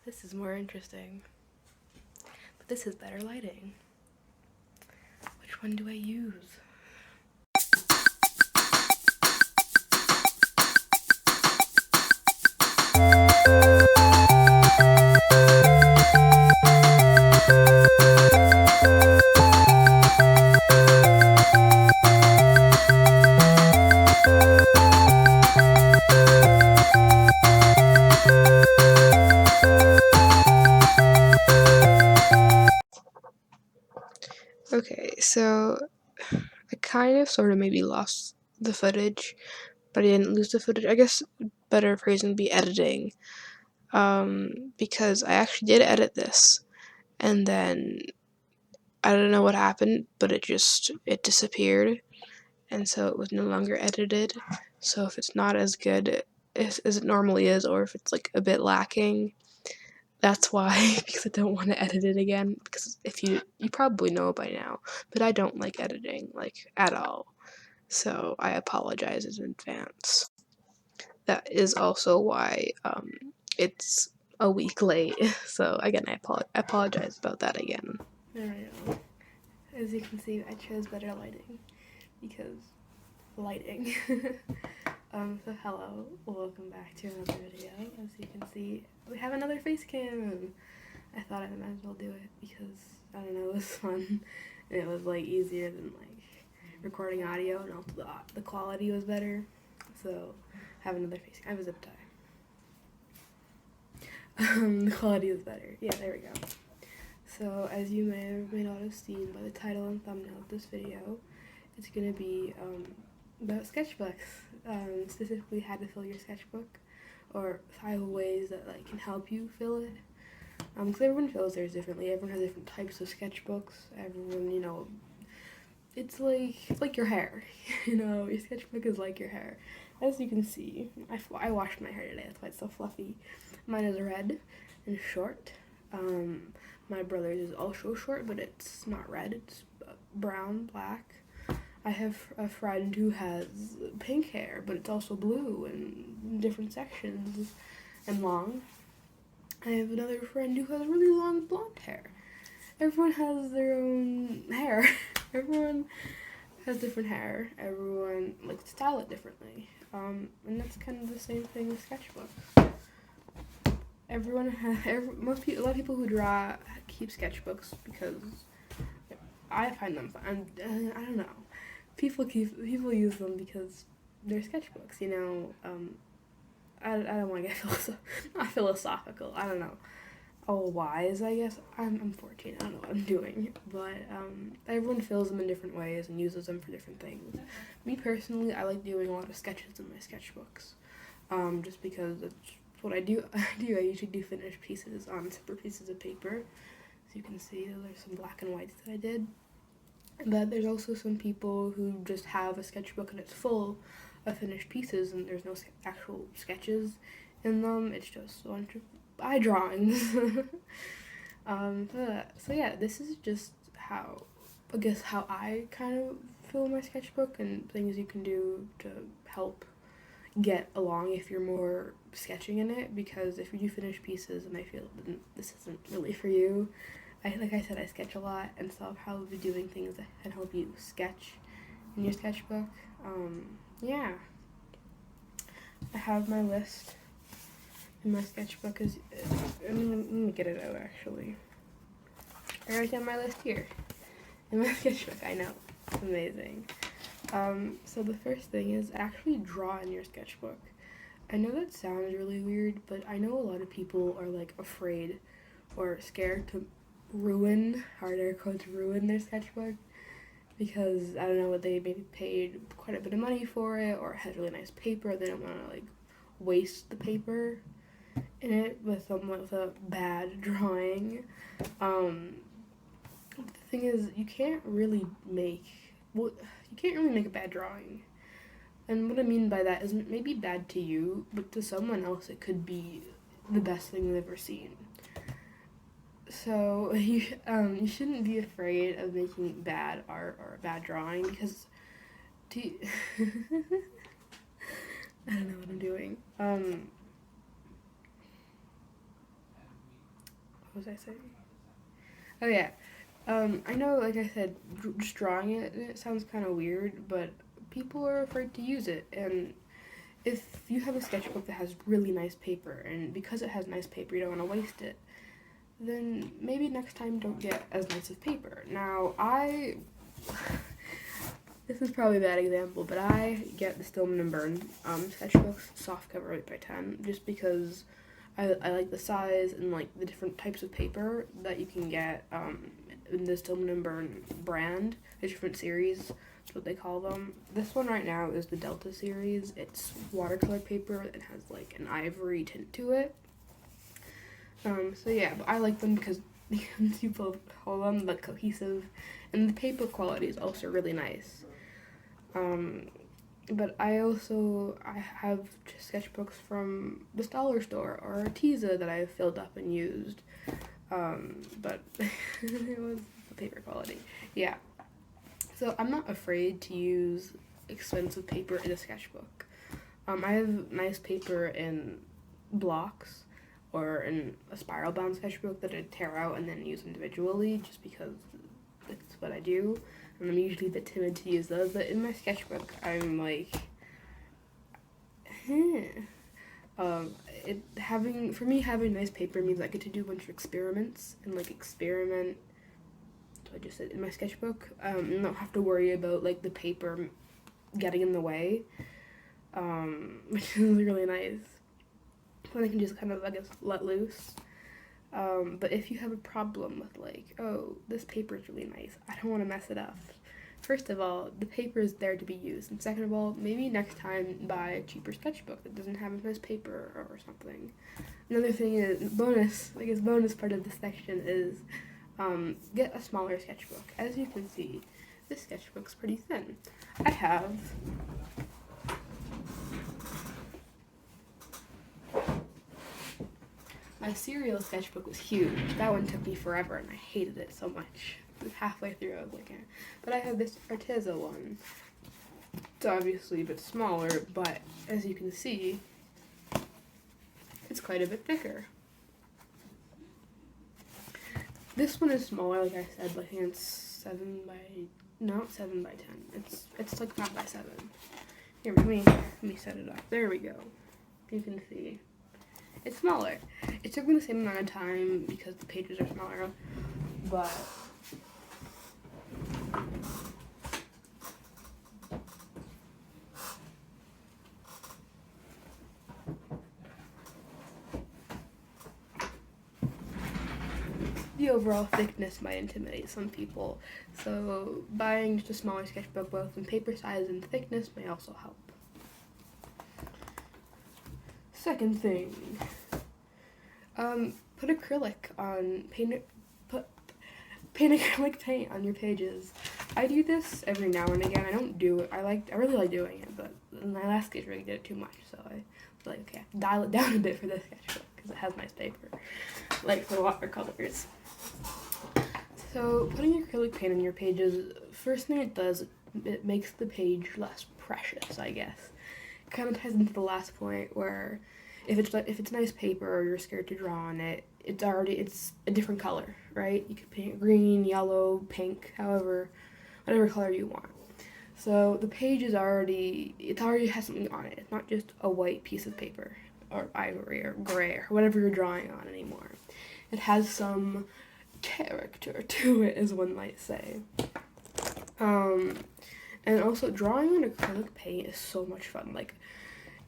This is more interesting. But this is better lighting. Which one do I use? Okay, so I kind of sort of maybe lost the footage, but I didn't lose the footage. I guess better phrasing would be editing. Because I actually did edit this, and then I don't know what happened, but it disappeared, and so it was no longer edited. So if it's not as good as it normally is, or if it's like a bit lacking, that's why, because I don't want to edit it again, because if you probably know by now, but I don't like editing, like, at all. So I apologize in advance. That is also why it's a week late. So again, I apologize about that again. There we go. As you can see, I chose better lighting because lighting. So hello, welcome back to another video. As you can see, we have another face cam. I thought I might as well do it because, I don't know, it was fun. And it was like easier than like recording audio, and also the quality was better. So have another face cam. I have a zip tie. The quality is better. Yeah, there we go. So as you may not have seen by the title and thumbnail of this video, it's gonna be about sketchbooks, specifically how to fill your sketchbook, or 5 ways that like can help you fill it. Because everyone fills theirs differently. Everyone has different types of sketchbooks. Everyone, it's like your hair. Your sketchbook is like your hair. As you can see, I washed my hair today. That's why it's so fluffy. Mine is red and short. My brother's is also short, but it's not red. It's brown, black. I have a friend who has pink hair, but it's also blue and different sections and long. I have another friend who has really long blonde hair. Everyone has their own hair. Everyone has different hair. Everyone likes to style it differently. And that's kind of the same thing with sketchbooks. A lot of people who draw keep sketchbooks because I find them fun. I don't know. People use them because they're sketchbooks. I don't want to get not philosophical. I don't know. All wise, I guess. I'm 14. I don't know what I'm doing, but everyone fills them in different ways and uses them for different things. Me personally, I like doing a lot of sketches in my sketchbooks, just because it's what I do. I usually do finished pieces on separate pieces of paper. As you can see, there's some black and whites that I did. But there's also some people who just have a sketchbook and it's full of finished pieces and there's no actual sketches in them. It's just a bunch of eye drawings. So yeah, this is just how I kind of fill my sketchbook, and things you can do to help get along if you're more sketching in it, because if you do finished pieces and I feel this isn't really for you, like I said, I sketch a lot, and so I'll probably be doing things that can help you sketch in your sketchbook. Yeah. I have my list in my sketchbook. Let me get it out, actually. I write down my list here in my sketchbook. I know. It's amazing. So the first thing is actually draw in your sketchbook. I know that sounds really weird, but I know a lot of people are like afraid or scared to ruin their sketchbook, because I don't know, they maybe paid quite a bit of money for it, or it has really nice paper. They don't want to like waste the paper in it with a bad drawing. The thing is, you can't really make a bad drawing. And what I mean by that is it may be bad to you, but to someone else it could be the best thing they've ever seen. So you shouldn't be afraid of making bad art or a bad drawing, because I don't know what I'm doing. What was I saying? Oh yeah. I know, like I said, just drawing it sounds kind of weird, but people are afraid to use it. And if you have a sketchbook that has really nice paper, and because it has nice paper, you don't want to waste it, then maybe next time don't get as nice of paper. Now, this is probably a bad example, but I get the Stillman & Burn sketchbooks, softcover 8x10, just because I like the size and like the different types of paper that you can get in the Stillman & Burn brand, the different series, that's what they call them. This one right now is the Delta series. It's watercolor paper and has like an ivory tint to it. So yeah, but I like them because people call them the cohesive, and the paper quality is also really nice. But I have sketchbooks from the dollar store or Arteza that I've filled up and used. But it was the paper quality. Yeah. So I'm not afraid to use expensive paper in a sketchbook. I have nice paper in blocks or in a spiral bound sketchbook that I tear out and then use individually just because it's what I do. And I'm usually a bit timid to use those, but in my sketchbook, I'm like, for me, having nice paper means I get to do a bunch of experiments and like experiment. So I just said in my sketchbook, and not have to worry about like the paper getting in the way, which is really nice. Then I can just kind of, I guess, let loose. But if you have a problem with like, oh, this paper is really nice, I don't want to mess it up. First of all, the paper is there to be used. And second of all, maybe next time buy a cheaper sketchbook that doesn't have as nice paper or something. Another thing is, bonus part of this section is get a smaller sketchbook. As you can see, this sketchbook's pretty thin. I have my cereal sketchbook was huge. That one took me forever and I hated it so much. Halfway through I was like, eh. But I have this Arteza one. It's obviously a bit smaller, but as you can see, it's quite a bit thicker. This one is smaller, like I said, but I think it's 7 by 10. It's like 5 by 7. Here, let me set it up. There we go. You can see. It's smaller. It took me the same amount of time because the pages are smaller, but the overall thickness might intimidate some people, so buying just a smaller sketchbook both in paper size and thickness may also help. Second thing, put acrylic paint on your pages. I do this every now and again. I don't do it. I really like doing it, but in my last sketchbook I did it too much, so I was like, okay, I have to dial it down a bit for this sketchbook because it has nice paper, like for watercolors. So putting acrylic paint on your pages, first thing it does, it makes the page less precious, I guess. It kind of ties into the last point where if it's nice paper or you're scared to draw on it, it's a different color, right? You can paint green, yellow, pink, whatever color you want. So the page it already has something on it. It's not just a white piece of paper or ivory or gray or whatever you're drawing on anymore. It has some character to it, as one might say. And also drawing on acrylic paint is so much fun. Like,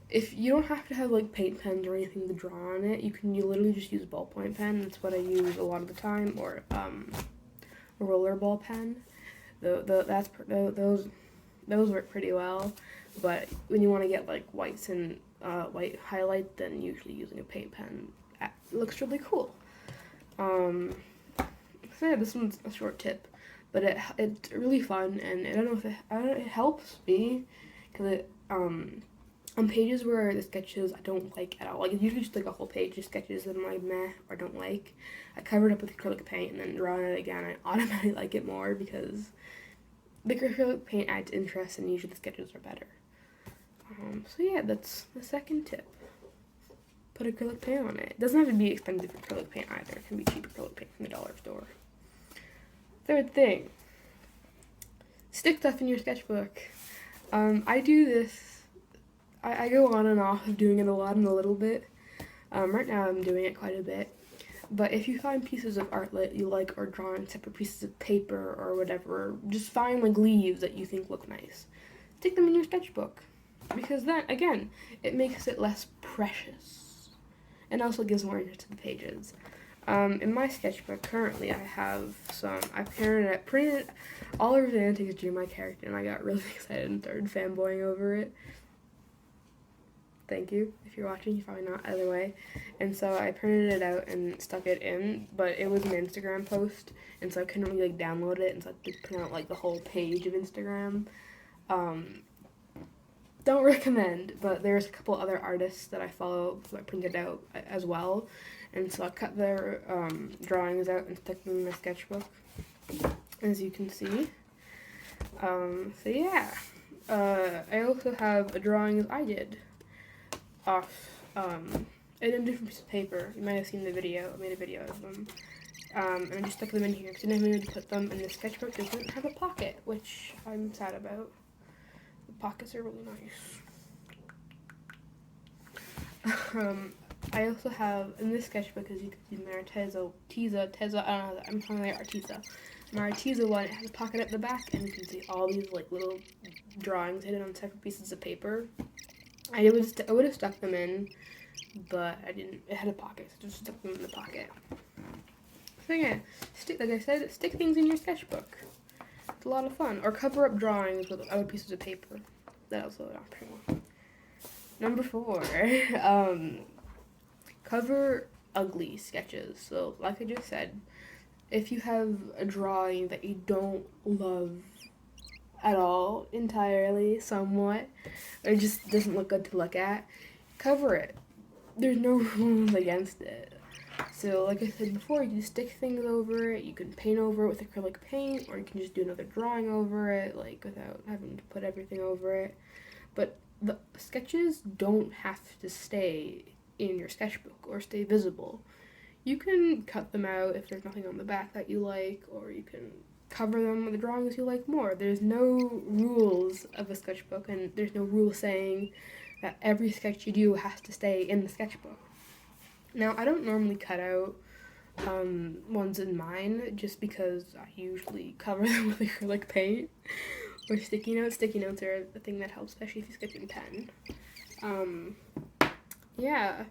if you don't have to have like paint pens or anything to draw on it, you literally just use a ballpoint pen. That's what I use a lot of the time, or a roller ball pen. Those work pretty well. But when you want to get like whites and white highlight, then usually using a paint pen looks really cool. So yeah, this one's a short tip, but it's really fun, and I don't know if it helps me because on pages where the sketches I don't like at all, like it's usually just like a whole page of sketches that I'm like meh or don't like, I cover it up with acrylic paint and then drawing it again, I automatically like it more because the acrylic paint adds interest and usually the sketches are better. So yeah, that's the second tip. put acrylic paint on it. It doesn't have to be expensive acrylic paint either. It can be cheap acrylic paint from the dollar store. Third thing, stick stuff in your sketchbook. I do this, I go on and off of doing it a lot and a little bit. Right now I'm doing it quite a bit. But if you find pieces of art that you like, or drawing separate pieces of paper or whatever, just find like leaves that you think look nice. Stick them in your sketchbook. Because then, again, it makes it less precious. And also gives more interest to the pages. In my sketchbook, currently, I have I printed all of the antics drew my character, and I got really excited and started fanboying over it. Thank you. If you're watching, you're probably not, either way. And so I printed it out and stuck it in, but it was an Instagram post, and so I couldn't really, like, download it, and so I had to print out, like, the whole page of Instagram. Don't recommend, but there's a couple other artists that I follow who I printed out as well, and so I cut their drawings out and stuck them in my sketchbook, as you can see. So yeah, I also have a drawing I did off in a different piece of paper. You might have seen the video. I made a video of them, and I just stuck them in here because I never knew to put them in the sketchbook. It doesn't have a pocket, which I'm sad about. The pockets are really nice. I also have, in this sketchbook, as you can see, my Arteza, I'm calling it Arteza. My Arteza one, it has a pocket at the back, and you can see all these, like, little drawings hidden on separate pieces of paper. I would have stuck them in, but I didn't. It had a pocket, so I just stuck them in the pocket. So yeah, like I said, stick things in your sketchbook. It's a lot of fun. Or cover up drawings with other pieces of paper. That also not pretty well. Number 4, cover ugly sketches. So, like I just said, if you have a drawing that you don't love at all, entirely, somewhat, or just doesn't look good to look at, cover it. There's no rules against it. So, like I said before, you can stick things over it, you can paint over it with acrylic paint, or you can just do another drawing over it, like, without having to put everything over it. But the sketches don't have to stay in your sketchbook or stay visible. You can cut them out if there's nothing on the back that you like, or you can cover them with the drawings you like more. There's no rules of a sketchbook, and there's no rule saying that every sketch you do has to stay in the sketchbook. Now, I don't normally cut out ones in mine, just because I usually cover them with acrylic paint or sticky notes. Sticky notes are the thing that helps, especially if you sketch in pen. Yeah.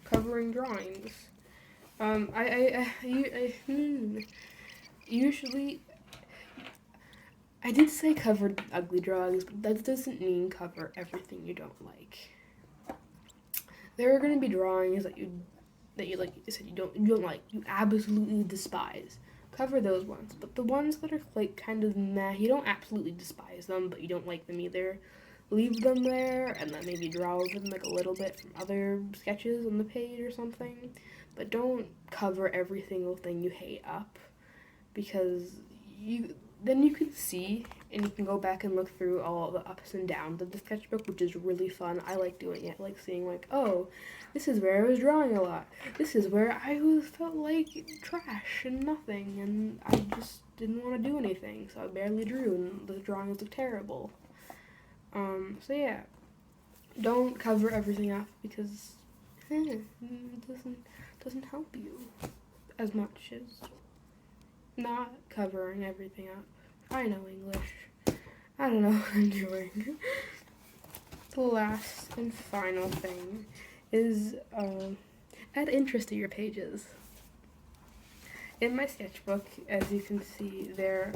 Covering drawings. Usually, I did say cover ugly drawings, but that doesn't mean cover everything you don't like. There are gonna be drawings that you like you said you don't like, you absolutely despise. Cover those ones, but the ones that are like kind of meh, you don't absolutely despise them, but you don't like them either. Leave them there, and then maybe draw over them like a little bit from other sketches on the page or something. But don't cover every single thing you hate up, because then you can see, and you can go back and look through all the ups and downs of the sketchbook, which is really fun. I like doing it, like seeing like, oh, this is where I was drawing a lot. This is where I felt like trash and nothing, and I just didn't want to do anything, so I barely drew, and the drawings look terrible. So yeah, don't cover everything up, because it doesn't help you as much as not covering everything up. I know English. I don't know what I'm doing. The last and final thing is add interest to your pages. In my sketchbook, as you can see, there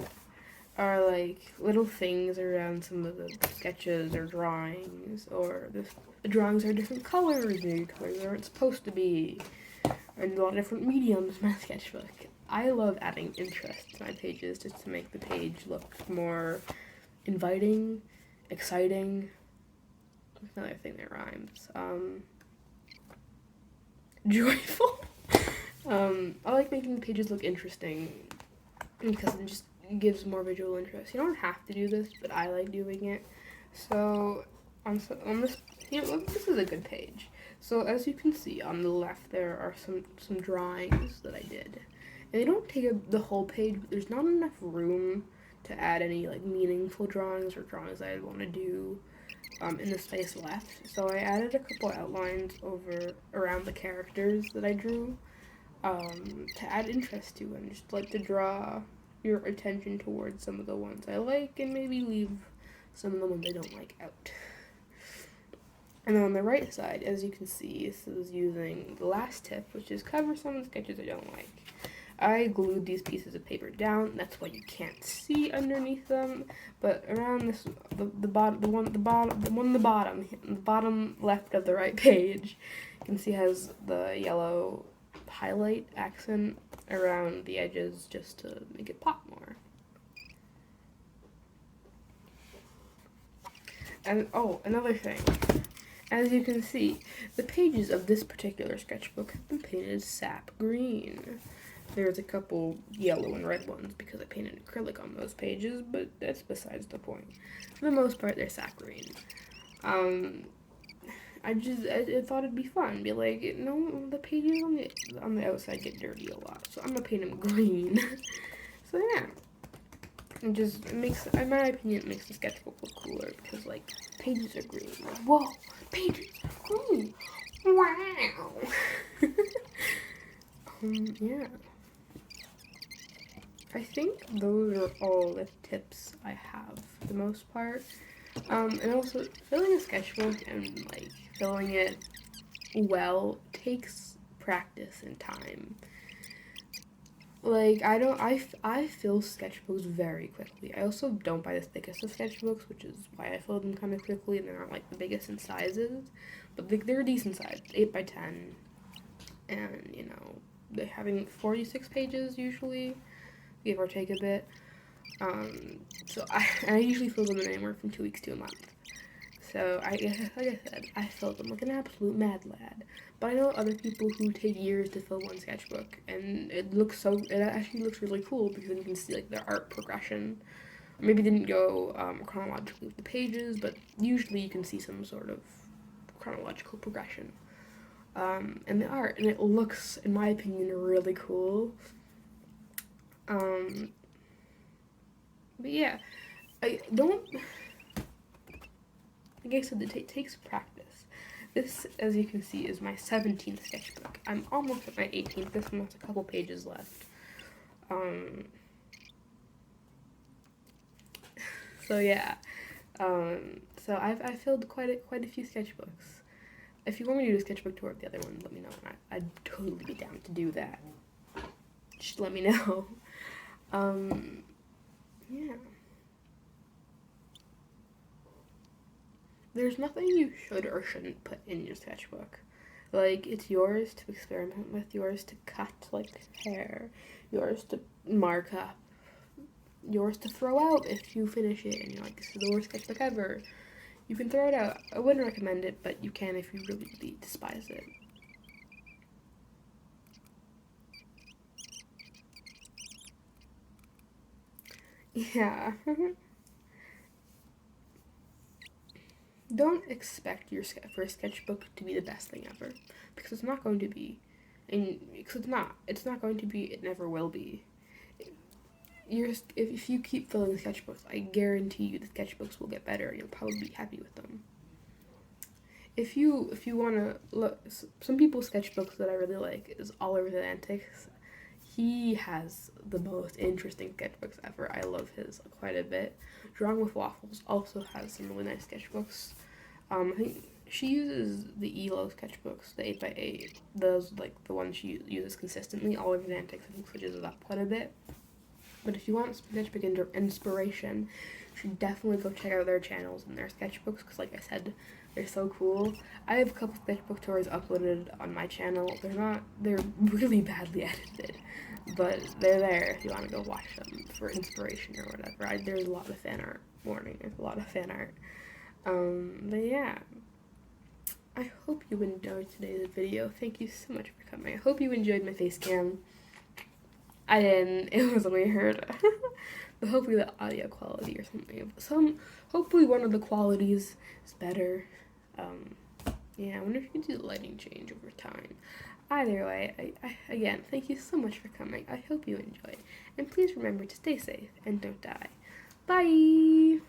are like little things around some of the sketches or drawings, or the drawings are different colors, maybe colors aren't supposed to be, and a lot of different mediums in my sketchbook. I love adding interest to my pages just to make the page look more inviting, exciting. Another thing that rhymes. Joyful. I like making the pages look interesting because it just gives more visual interest. You don't have to do this, but I like doing it. So on this, this is a good page. So as you can see on the left, there are some drawings that I did, and they don't take up the whole page. But there's not enough room to add any like meaningful drawings or drawings I'd want to do in the space left. So I added a couple outlines around the characters that I drew to add interest to, and just like to draw your attention towards some of the ones I like and maybe leave some of the ones I don't like out. And then on the right side, as you can see, this is using the last tip, which is cover some of the sketches I don't like. I glued these pieces of paper down. That's why you can't see underneath them. But around this, the bottom left of the right page, you can see has the yellow highlight accent around the edges just to make it pop more. And oh, another thing. As you can see, the pages of this particular sketchbook have been painted sap green. There's a couple yellow and red ones because I painted acrylic on those pages, but that's besides the point. For the most part, they're sap green. I thought it'd be fun. Be like, no, the pages on the outside get dirty a lot, so I'm gonna paint them green. So yeah, it makes, in my opinion, it makes the sketchbook look cooler because like pages are green. Like, whoa, pages are green! Wow. Yeah. I think those are all the tips I have for the most part. And also, filling a sketchbook and, like, filling it well takes practice and time. Like, I fill sketchbooks very quickly. I also don't buy the thickest of sketchbooks, which is why I fill them kind of quickly, and they're not, like, the biggest in sizes. But they're a decent size, 8 by 10. And, you know, they're having 46 pages usually, give or take a bit. So I usually fill them in anywhere from 2 weeks to a month. So like I said, I fill them like an absolute mad lad. But I know other people who take years to fill one sketchbook, and it actually looks really cool because then you can see like their art progression. Or maybe didn't go chronologically with the pages, but usually you can see some sort of chronological progression in the art, and it looks, in my opinion, really cool. But yeah, like I said, it takes practice. This, as you can see, is my 17th sketchbook. I'm almost at my 18th. This one has a couple pages left. So yeah, so I've filled quite a few sketchbooks. If you want me to do a sketchbook tour of the other one, let me know. I'd totally be down to do that. Just let me know. Yeah. There's nothing you should or shouldn't put in your sketchbook. Like, it's yours to experiment with, yours to cut, like, hair, yours to mark up, yours to throw out if you finish it and you're like, this is the worst sketchbook ever. You can throw it out. I wouldn't recommend it, but you can if you really despise it. Yeah. Don't expect your first sketchbook to be the best thing ever, because it's not going to be, and because it's not going to be, it never will be. If you keep filling sketchbooks, I guarantee you the sketchbooks will get better, and you'll probably be happy with them. If you want to look, some people's sketchbooks that I really like is Oliver the Antics. He has the most interesting sketchbooks ever. I love his quite a bit. Drawing with Waffles also has some really nice sketchbooks. I think she uses the ELO sketchbooks, the 8x8. Those, like, the ones she uses consistently. Oliver the Antics, I think, switches it up quite a bit. But if you want sketchbook inspiration, you should definitely go check out their channels and their sketchbooks, because like I said, they're so cool. I have a couple sketchbook tours uploaded on my channel. They're really badly edited, but they're there if you want to go watch them for inspiration or whatever. There's a lot of fan art. There's a lot of fan art. But yeah. I hope you enjoyed today's video. Thank you so much for coming. I hope you enjoyed my face cam. I didn't. It was only heard. But hopefully the audio quality or something. Hopefully one of the qualities is better. Yeah, I wonder if you can do the lighting change over time. Either way, again, thank you so much for coming. I hope you enjoyed. And please remember to stay safe and don't die. Bye!